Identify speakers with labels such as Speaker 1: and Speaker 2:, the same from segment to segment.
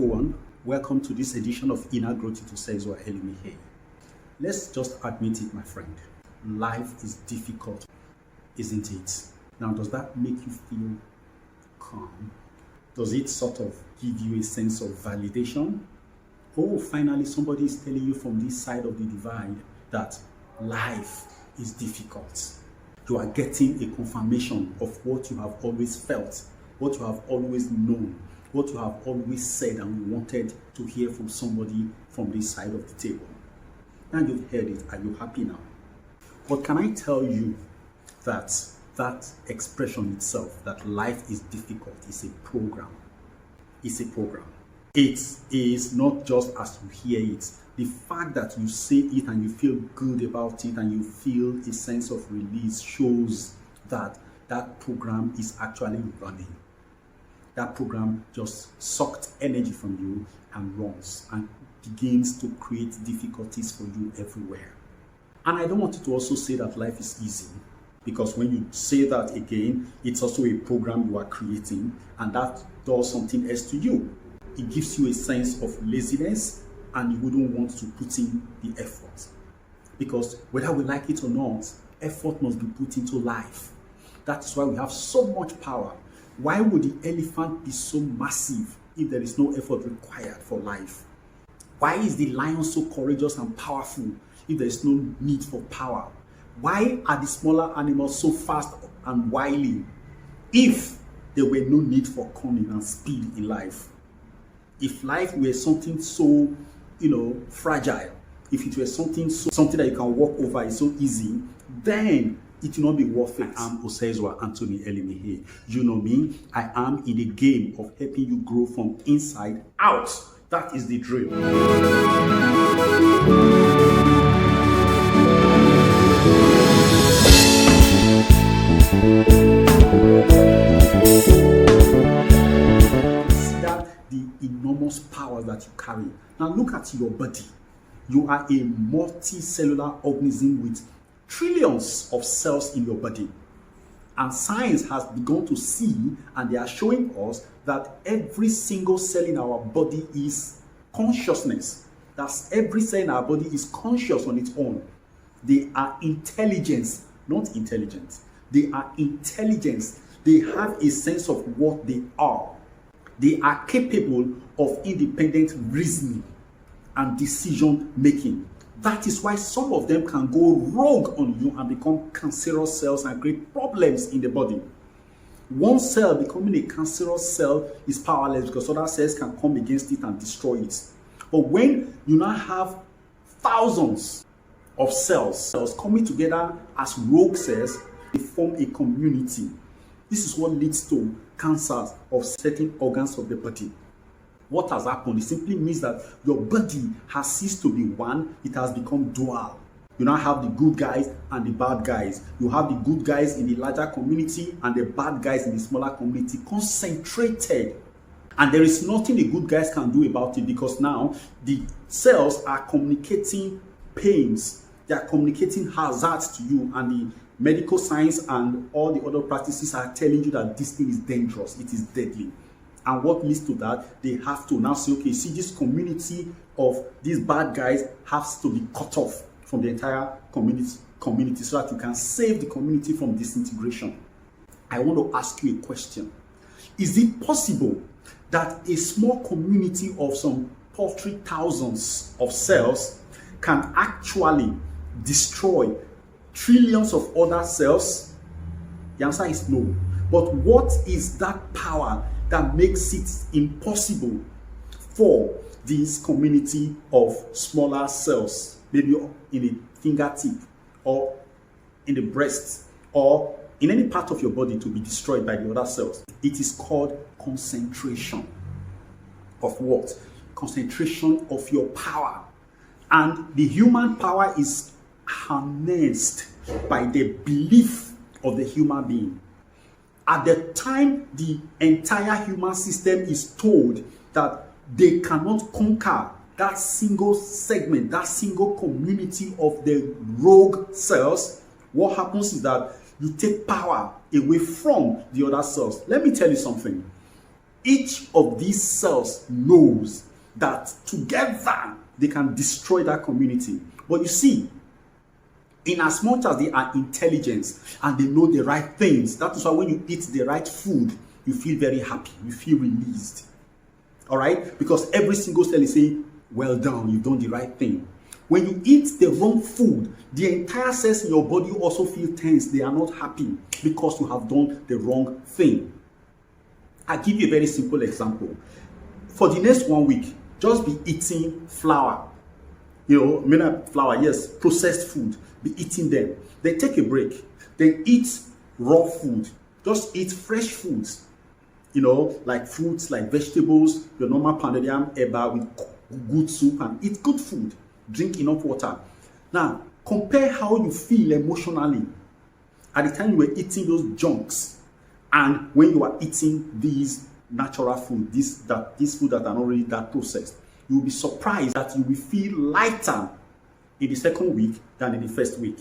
Speaker 1: everyone. Welcome to this edition of Negativities. Let's just admit it, my friend. Life is difficult, isn't it? Now, does that make you feel calm? Does it sort of give you a sense of validation? Oh, finally, somebody is telling you from this side of the divide that life is difficult. You are getting a confirmation of what you have always felt, what you have always known, what you have always said and wanted to hear from somebody from this side of the table. Now you've heard it. Are you happy now? But can I tell you that that expression itself, that life is difficult, is a program. It's a program. It is not just as you hear it. The fact that you say it and you feel good about it and you feel a sense of release shows that that program is actually running. That program just sucked energy from you and runs and begins to create difficulties for you everywhere. And I don't want you to also say that life is easy, because when you say that again, it's also a program you are creating, and that does something else to you. It gives you a sense of laziness, and you wouldn't want to put in the effort. Because whether we like it or not, effort must be put into life. That is why we have so much power. Why would the elephant be so massive if there is no effort required for life? Why is the lion so courageous and powerful if there is no need for power? Why are the smaller animals so fast and wily if there were no need for cunning and speed in life? If life were something so, fragile, if it were something that you can walk over, is so easy, then it will not be worth it. I am Osezwa Anthony Elimihe. You know me. I am in the game of helping you grow from inside out. That is the drill. Consider the enormous power that you carry. Now look at your body. You are a multicellular organism with trillions of cells in your body. And science has begun to see, and they are showing us, that every single cell in our body is consciousness. That's every cell in our body is conscious on its own. They are intelligence, not intelligent. They are intelligence. They have a sense of what they are. They are capable of independent reasoning and decision making. That is why some of them can go rogue on you and become cancerous cells and create problems in the body. One cell becoming a cancerous cell is powerless because other cells can come against it and destroy it. But when you now have thousands of cells coming together as rogue cells, they form a community. This is what leads to cancers of certain organs of the body. What has happened? It simply means that your body has ceased to be one, it has become dual. You now have the good guys and the bad guys. You have the good guys in the larger community and the bad guys in the smaller community concentrated. And there is nothing the good guys can do about it, because now the cells are communicating pains. They are communicating hazards to you, and the medical science and all the other practices are telling you that this thing is dangerous, it is deadly. And what leads to that? They have to now say, okay, see, this community of these bad guys has to be cut off from the entire community so that you can save the community from disintegration. I want to ask you a question. Is it possible that a small community of some paltry thousands of cells can actually destroy trillions of other cells? The answer is no. But what is that power that makes it impossible for this community of smaller cells, maybe in a fingertip or in the breast or in any part of your body, to be destroyed by the other cells? It is called concentration of what? Concentration of your power. And the human power is harnessed by the belief of the human being. At the time the entire human system is told that they cannot conquer that single segment, that single community of the rogue cells, what happens is that you take power away from the other cells. Let me tell you something. Each of these cells knows that together they can destroy that community. But you see, in as much as they are intelligent and they know the right things, that is why when you eat the right food, you feel very happy, you feel released. All right? Because every single cell is saying, well done, you've done the right thing. When you eat the wrong food, the entire cells in your body also feel tense. They are not happy because you have done the wrong thing. I'll give you a very simple example. For the next 1 week, just be eating flour. Flour, yes, processed food. Be eating them. Then take a break. Then eat raw food. Just eat fresh foods. Like fruits, like vegetables, your normal pounded yam, eba with good soup, and eat good food. Drink enough water. Now, compare how you feel emotionally at the time you were eating those junks and when you are eating these natural food, these food that are not really that processed. You will be surprised that you will feel lighter in the second week than in the first week.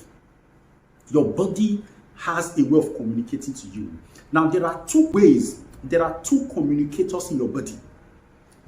Speaker 1: Your body has a way of communicating to you. Now, there are two ways. There are two communicators in your body.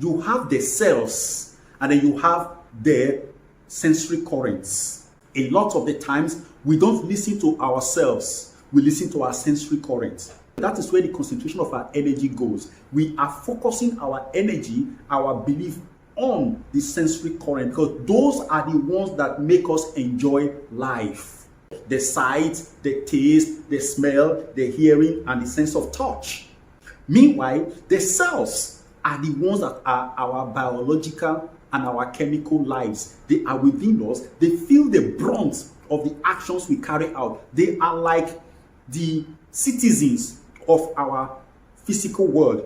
Speaker 1: You have the cells, and then you have the sensory currents. A lot of the times, we don't listen to ourselves. We listen to our sensory currents. That is where the concentration of our energy goes. We are focusing our energy, our belief on the sensory current, because those are the ones that make us enjoy life. The sight, the taste, the smell, the hearing, and the sense of touch. Meanwhile, the cells are the ones that are our biological and our chemical lives. They are within us. They feel the brunt of the actions we carry out. They are like the citizens of our physical world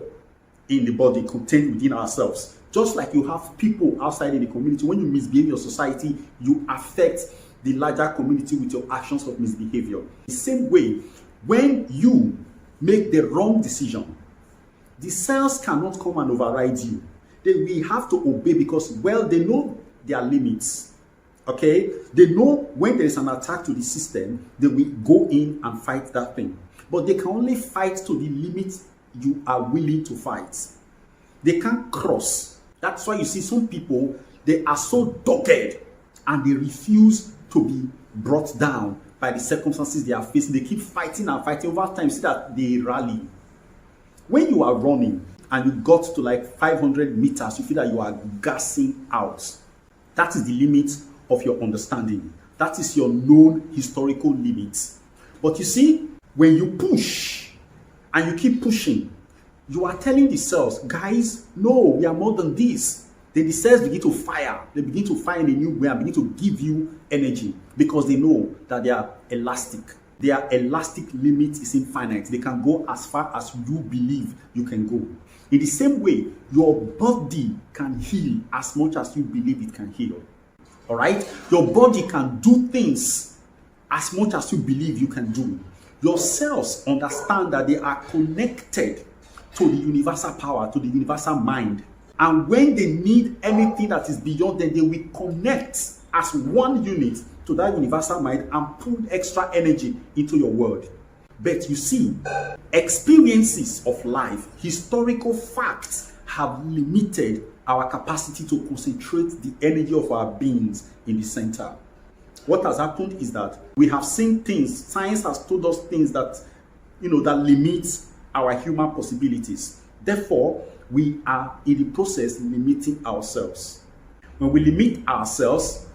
Speaker 1: in the body contained within ourselves. Just like you have people outside in the community, when you misbehave in your society, you affect the larger community with your actions of misbehavior. The same way, when you make the wrong decision, the cells cannot come and override you. They will have to obey because, well, they know their limits. Okay? They know when there is an attack to the system, they will go in and fight that thing. But they can only fight to the limit you are willing to fight. They can't cross. That's why you see some people, they are so dogged and they refuse to be brought down by the circumstances they are facing. They keep fighting and fighting. Over time, you see that they rally. When you are running and you got to like 500 meters, you feel that you are gassing out. That is the limit of your understanding. That is your known historical limit. But you see, when you push and you keep pushing, you are telling the cells, guys, no, we are more than this. Then the cells begin to fire. They begin to fire in a new way and begin to give you energy because they know that they are elastic. Their elastic limit is infinite. They can go as far as you believe you can go. In the same way, your body can heal as much as you believe it can heal. All right? Your body can do things as much as you believe you can do. Your cells understand that they are connected to the universal power, to the universal mind. And when they need anything that is beyond them, they will connect as one unit to that universal mind and put extra energy into your world. But you see, experiences of life, historical facts have limited our capacity to concentrate the energy of our beings in the center. What has happened is that we have seen things, science has told us things that, that limits our human possibilities. Therefore, we are in the process limiting ourselves. When we limit ourselves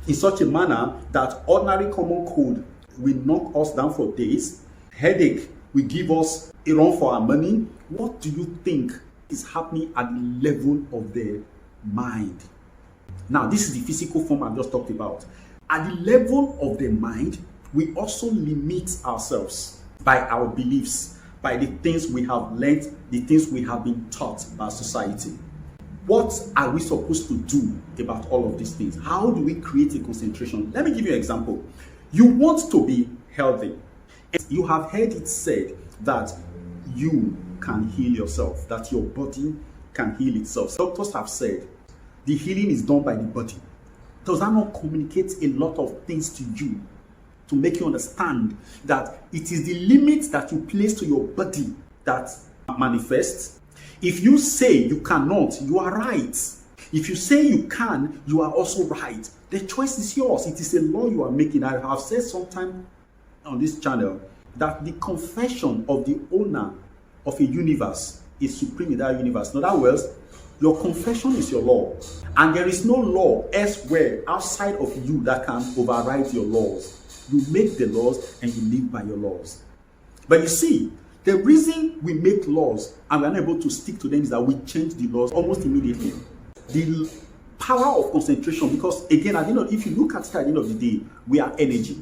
Speaker 1: in such a manner that ordinary common cold will knock us down for days, headache will give us a run for our money, what do you think is happening at the level of the mind? Now, this is the physical form I've just talked about. At the level of the mind, we also limit ourselves by our beliefs, by the things we have learned, the things we have been taught by society. What are we supposed to do about all of these things? How do we create a concentration? Let me give you an example. You want to be healthy. You have heard it said that you can heal yourself, that your body can heal itself. Doctors have said the healing is done by the body. Does that not communicate a lot of things to you to make you understand that it is the limits that you place to your body that manifests? If you say you cannot, you are right. If you say you can, you are also right. The choice is yours. It is a law you are making. I have said sometime on this channel that the confession of the owner of a universe is supreme in that universe. In other words, your confession is your law. And there is no law elsewhere outside of you that can override your laws. You make the laws and you live by your laws. But you see, the reason we make laws and we are not able to stick to them is that we change the laws almost immediately. The power of concentration, because again, if you look at it at the end of the day, we are energy.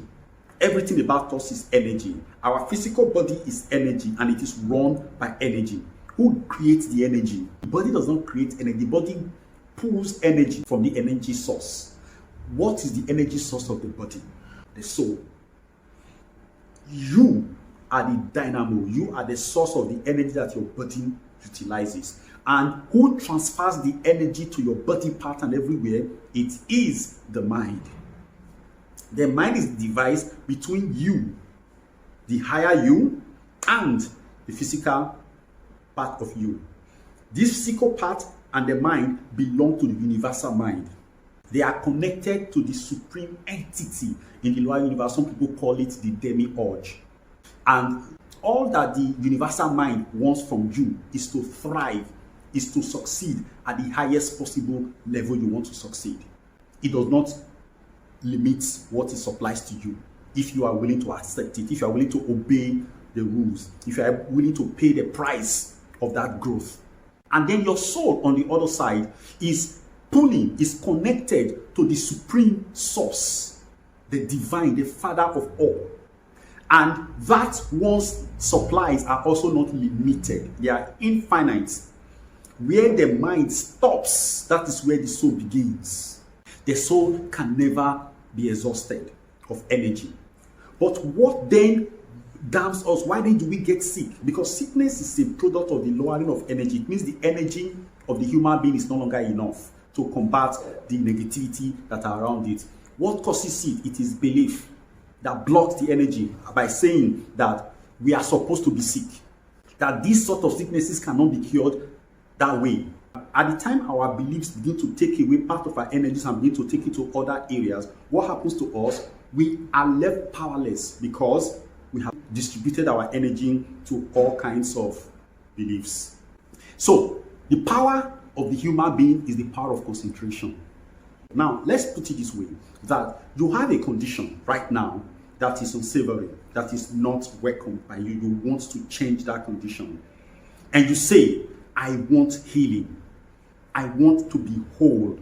Speaker 1: Everything about us is energy. Our physical body is energy and it is run by energy. Who creates the energy? The body does not create energy. The body pulls energy from the energy source. What is the energy source of the body? The soul. You are the dynamo. You are the source of the energy that your body utilizes. And who transfers the energy to your body part and everywhere? It is the mind. The mind is the device between you, the higher you, and the physical part of you. This physical part and the mind belong to the universal mind. They are connected to the supreme entity in the lower universe. Some people call it the demiurge. And all that the universal mind wants from you is to thrive, is to succeed at the highest possible level you want to succeed. It does not limit what it supplies to you if you are willing to accept it, if you are willing to obey the rules, if you are willing to pay the price of that growth. And then your soul on the other side is connected to the supreme source, the divine, the father of all. And that one's supplies are also not limited, they are infinite. Where the mind stops, that is where the soul begins. The soul can never be exhausted of energy. But what then damns us? Why then do we get sick? Because sickness is a product of the lowering of energy. It means the energy of the human being is no longer enough to combat the negativity that are around it. What causes it? It is belief that blocks the energy by saying that we are supposed to be sick, that these sort of sicknesses cannot be cured that way. At the time our beliefs begin to take away part of our energies and begin to take it to other areas, what happens to us? We are left powerless because we have distributed our energy to all kinds of beliefs. So the power of the human being is the power of concentration. Now let's put it this way, that you have a condition right now that is unsavory, that is not welcome by you. You want to change that condition. And you say, I want healing. I want to be whole.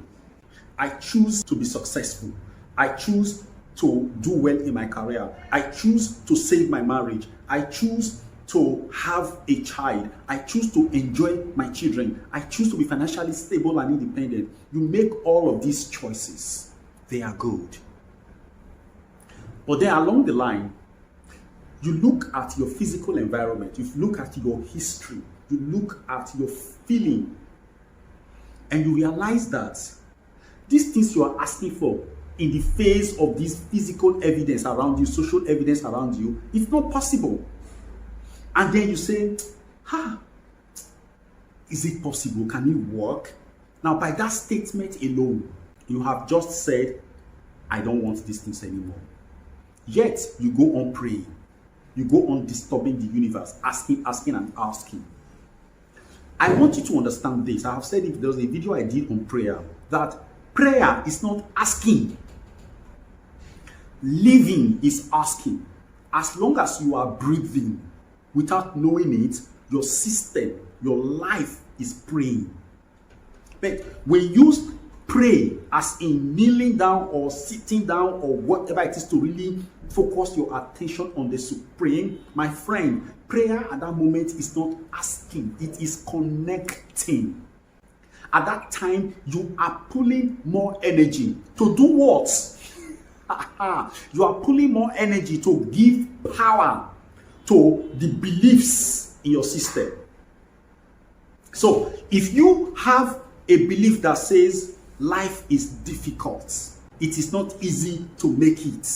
Speaker 1: I choose to be successful. I choose to do well in my career. I choose to save my marriage. I choose to have a child. I choose to enjoy my children. I choose to be financially stable and independent. You make all of these choices. They are good. But then along the line, you look at your physical environment. You look at your history. You look at your feeling. And you realize that these things you are asking for in the face of this physical evidence around you, social evidence around you, it's not possible. And then you say, is it possible? Can it work? Now, by that statement alone, you have just said, I don't want these things anymore. Yet, you go on praying. You go on disturbing the universe, asking and asking. I want you to understand this. I have said it, there was a video I did on prayer, that prayer is not asking. Living is asking. As long as you are breathing, without knowing it, your system, your life is praying. But when you pray as in kneeling down or sitting down or whatever it is to really focus your attention on the supreme, my friend, prayer at that moment is not asking, it is connecting. At that time, you are pulling more energy to do what? You are pulling more energy to give power to the beliefs in your system. So, if you have a belief that says life is difficult, it is not easy to make it.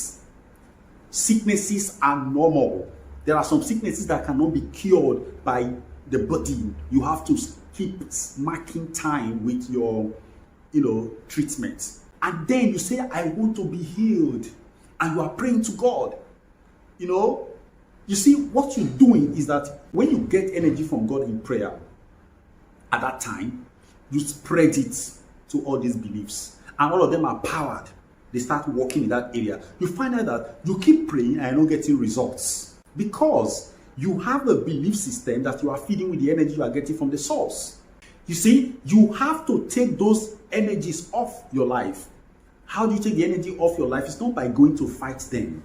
Speaker 1: Sicknesses are normal. There are some sicknesses that cannot be cured by the body. You have to keep marking time with your, treatment. And then you say, I want to be healed. And you are praying to God. You see, what you're doing is that when you get energy from God in prayer, at that time, you spread it to all these beliefs. And all of them are powered. They start working in that area. You find out that you keep praying and you're not getting results. Because you have a belief system that you are feeding with the energy you are getting from the source. You see, you have to take those energies off your life. How do you take the energy off your life? It's not by going to fight them.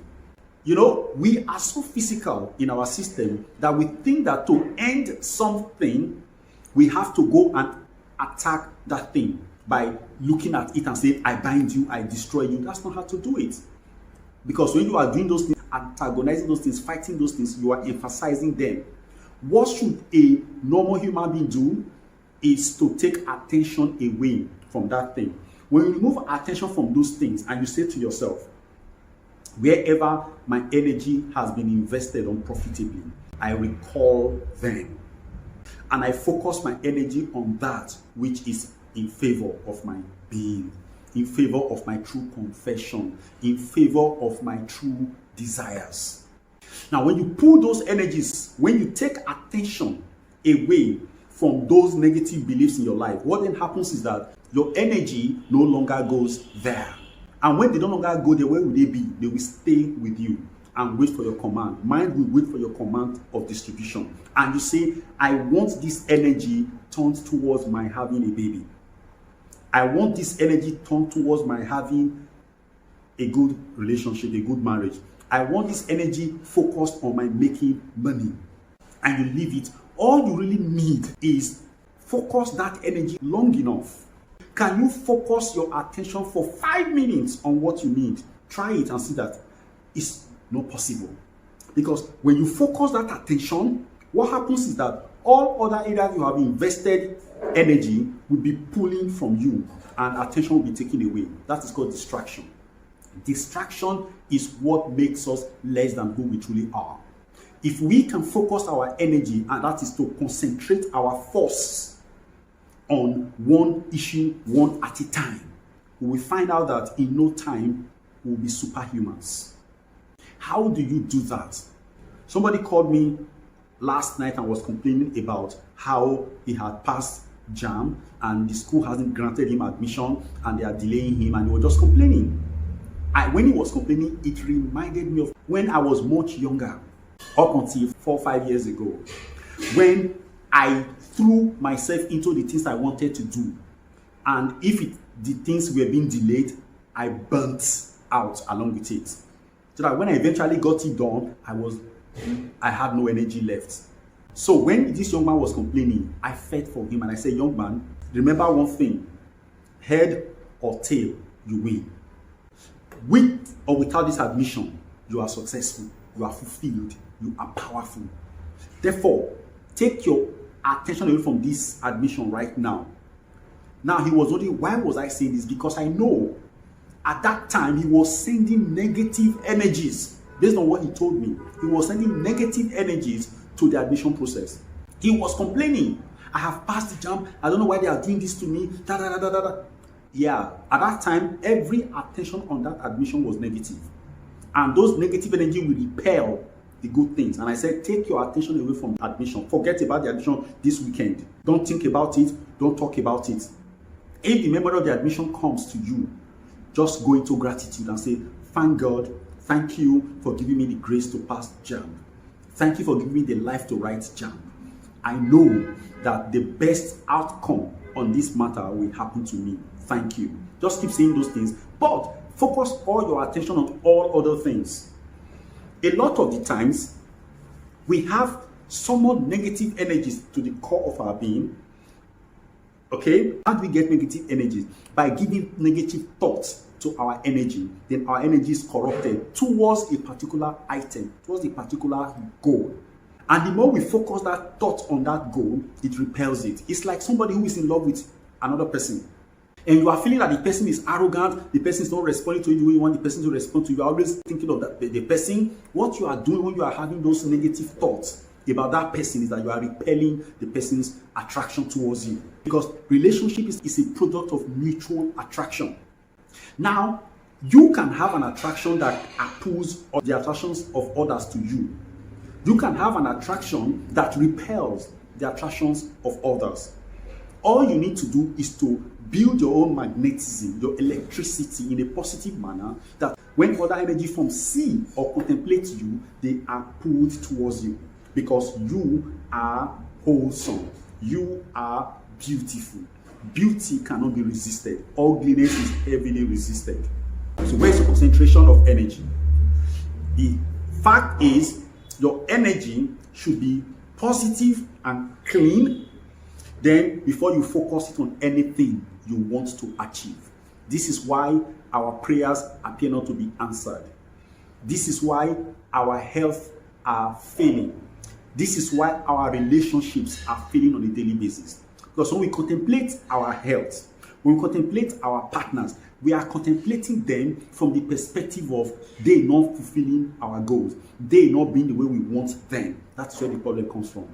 Speaker 1: We are so physical in our system that we think that to end something, we have to go and attack that thing by looking at it and say, I bind you, I destroy you. That's not how to do it. Because when you are doing those things, antagonizing those things, fighting those things, you are emphasizing them. What should a normal human being do is to take attention away from that thing. When you remove attention from those things and you say to yourself, wherever my energy has been invested unprofitably, I recall them. And I focus my energy on that which is in favor of my being, in favor of my true confession, in favor of my true desires. Now, when you pull those energies, when you take attention away from those negative beliefs in your life, what then happens is that your energy no longer goes there. And when they no longer go there, where will they be? They will stay with you and wait for your command. Mind will wait for your command of distribution. And you say, I want this energy turned towards my having a baby. I want this energy turned towards my having a good relationship, a good marriage. I want this energy focused on my making money. And you leave it. All you really need is focus that energy long enough. Can you focus your attention for 5 minutes on what you need? Try it and see that it's not possible. Because when you focus that attention, what happens is that all other areas you have invested energy will be pulling from you and attention will be taken away. That is called distraction. Distraction is what makes us less than who we truly are. If we can focus our energy, and that is to concentrate our force on one issue, one at a time, we will find out that in no time we will be superhumans. How do you do that? Somebody called me last night and was complaining about how he had passed JAMB and the school hasn't granted him admission and they are delaying him, and he was just complaining. When he was complaining, it reminded me of when I was much younger, up until 4 or 5 years ago, when I threw myself into the things I wanted to do. And if the things were being delayed, I burnt out along with it. So that when I eventually got it done, I had no energy left. So when this young man was complaining, I felt for him and I said, young man, remember one thing, head or tail, you win. With or without this admission, you are successful, you are fulfilled, you are powerful. Therefore, take your attention away from this admission right now. Now, he was wondering, why was I saying this? Because I know at that time he was sending negative energies. Based on what he told me, he was sending negative energies to the admission process. He was complaining, I have passed the JAMB, I don't know why they are doing this to me, da da da da da. Yeah, at that time, every attention on that admission was negative. And those negative energy will repel the good things. And I said, take your attention away from admission. Forget about the admission this weekend. Don't think about it. Don't talk about it. If the memory of the admission comes to you, just go into gratitude and say, thank God, thank you for giving me the grace to pass JAMB. Thank you for giving me the life to write JAMB. I know that the best outcome on this matter will happen to me. Thank you. Just keep saying those things. But focus all your attention on all other things. A lot of the times, we have somewhat negative energies to the core of our being. Okay? How do we get negative energies? By giving negative thoughts to our energy. Then our energy is corrupted towards a particular item, towards a particular goal. And the more we focus that thought on that goal, it repels it. It's like somebody who is in love with another person. And you are feeling that the person is arrogant, the person is not responding to you the way you want the person to respond to you. You are always thinking of the person. What you are doing when you are having those negative thoughts about that person is that you are repelling the person's attraction towards you. Because relationship is a product of mutual attraction. Now, you can have an attraction that pulls the attractions of others to you. You can have an attraction that repels the attractions of others. All you need to do is to build your own magnetism, your electricity in a positive manner, that when other energy forms see or contemplate you, they are pulled towards you. Because you are wholesome. You are beautiful. Beauty cannot be resisted. Ugliness is heavily resisted. So where's your concentration of energy? The fact is, your energy should be positive and clean. Then, before you focus it on anything you want to achieve. This is why our prayers appear not to be answered. This is why our health are failing. This is why our relationships are failing on a daily basis. Because when we contemplate our health, when we contemplate our partners, we are contemplating them from the perspective of they not fulfilling our goals, they not being the way we want them. That's where the problem comes from.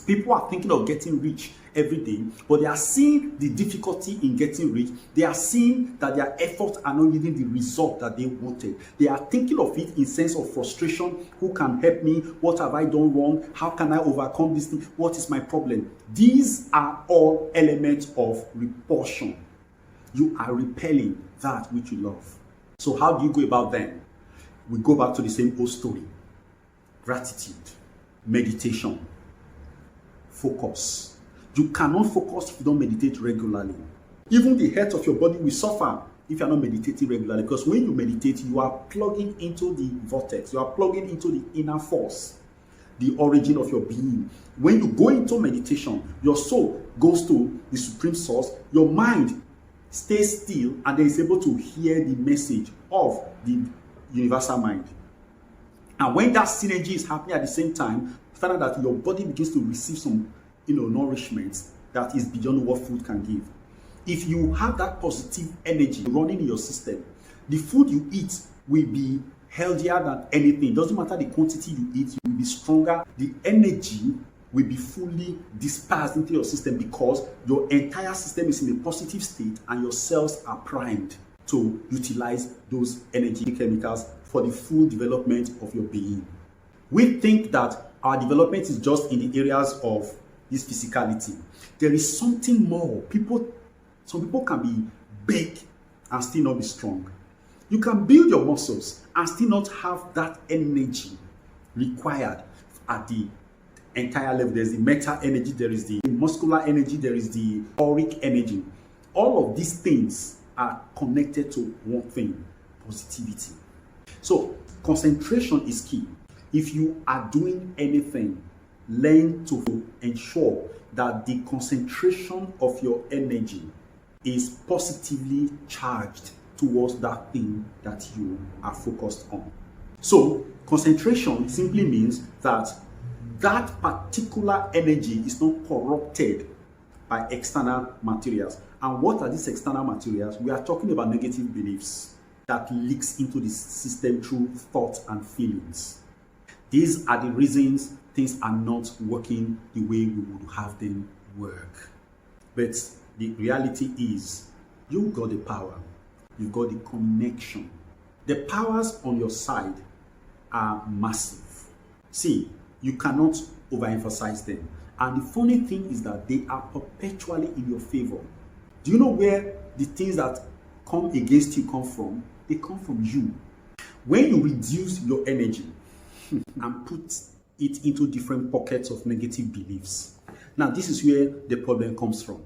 Speaker 1: People are thinking of getting rich every day, but they are seeing the difficulty in getting rich. They are seeing that their efforts are not yielding the result that they wanted. They are thinking of it in sense of frustration. Who can help me? What have I done wrong? How can I overcome this thing? What is my problem? These are all elements of repulsion. You are repelling that which you love. So how do you go about them? We go back to the same old story. Gratitude, meditation, focus. You cannot focus if you don't meditate regularly. Even the health of your body will suffer if you are not meditating regularly, because when you meditate, you are plugging into the vortex. You are plugging into the inner force, the origin of your being. When you go into meditation, your soul goes to the supreme source. Your mind stays still and then is able to hear the message of the universal mind. And when that synergy is happening at the same time, you find out that your body begins to receive some nourishment that is beyond what food can give. If you have that positive energy running in your system, the food you eat will be healthier than anything. It doesn't matter the quantity you eat, you will be stronger. The energy will be fully dispersed into your system because your entire system is in a positive state and your cells are primed to utilize those energy chemicals for the full development of your being. We think that our development is just in the areas of this physicality. There is something more. Some people can be big and still not be strong. You can build your muscles and still not have that energy required at the entire level. There's the mental energy, there is the muscular energy, there is the auric energy. All of these things are connected to one thing: positivity. So concentration is key. If you are doing anything, learn to ensure that the concentration of your energy is positively charged towards that thing that you are focused on. So concentration simply means that that particular energy is not corrupted by external materials. And what are these external materials? We are talking about negative beliefs that leaks into the system through thoughts and feelings. These are the reasons things are not working the way we would have them work. But the reality is, you've got the power, you've got the connection. The powers on your side are massive. See, you cannot overemphasize them. And the funny thing is that they are perpetually in your favor. Do you know where the things that come against you come from? They come from you. When you reduce your energy and put it into different pockets of negative beliefs, now this is where the problem comes from.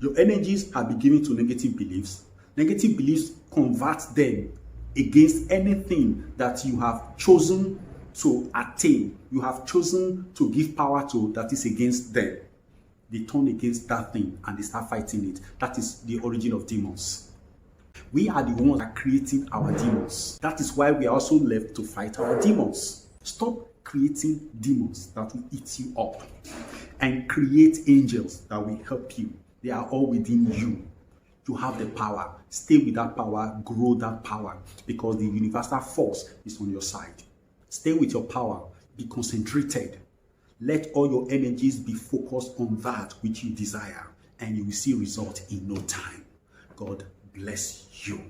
Speaker 1: Your energies have been given to negative beliefs. Negative beliefs convert them against anything that you have chosen to attain, you have chosen to give power to, that is against them. They turn against that thing and they start fighting it. That is the origin of demons. We are the ones that are creating our demons. That is why we are also left to fight our demons. Stop creating demons that will eat you up and create angels that will help you. They are all within you. You have the power. Stay with that power, grow that power, because the universal force is on your side. Stay with your power. Be concentrated. Let all your energies be focused on that which you desire, and you will see results in no time. God bless you.